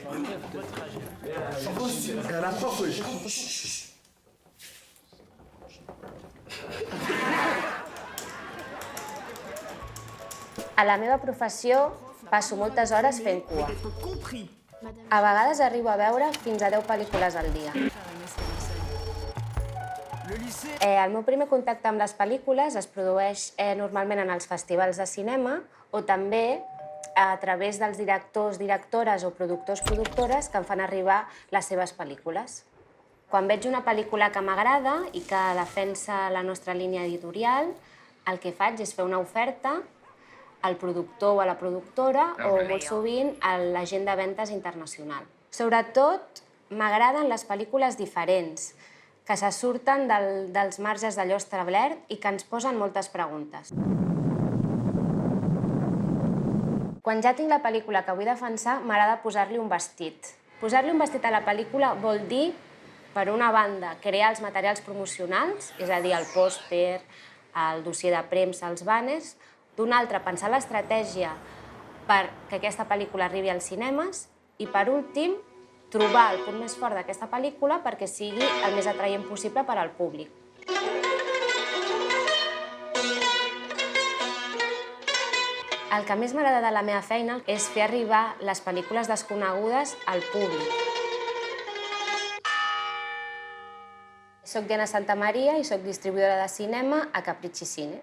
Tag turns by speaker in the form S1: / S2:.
S1: La prof,
S2: A la meva professió passo moltes hores fent cua. A vegades arribo a veure fins a 10 pel·lícules al dia. El meu primer contacte amb les pel·lícules es produeix normalment en els festivals de cinema o també a través dels directors, directores o productors, productores que em fan arribar les seves pel·lícules. Quan veig una pel·lícula que m'agrada i que defensa la nostra línia editorial, el que faig és fer una oferta al productor o a la productora o molt sovint a l'agent de ventes internacional. Sobretot m'agraden les pel·lícules diferents, que se surten dels marges d'allò establert i que ens posen moltes preguntes. Quan ja tinc la pel·lícula que vull defensar, m'agrada posar-li un vestit. Posar-li un vestit a la pel·lícula vol dir, per una banda, crear els materials promocionals, és a dir, el pòster, el dossier de premsa, els banners, d'una altra, pensar l'estratègia perquè aquesta pel·lícula arribi als cinemes i, per últim, trobar el punt més fort d'aquesta pel·lícula perquè sigui el més atraient possible per al públic. El que més m'agrada de la meva feina és fer arribar les pel·lícules desconegudes al públic. Soc Diana Santamaria i soc distribuïdora de cinema a Capricci Cine.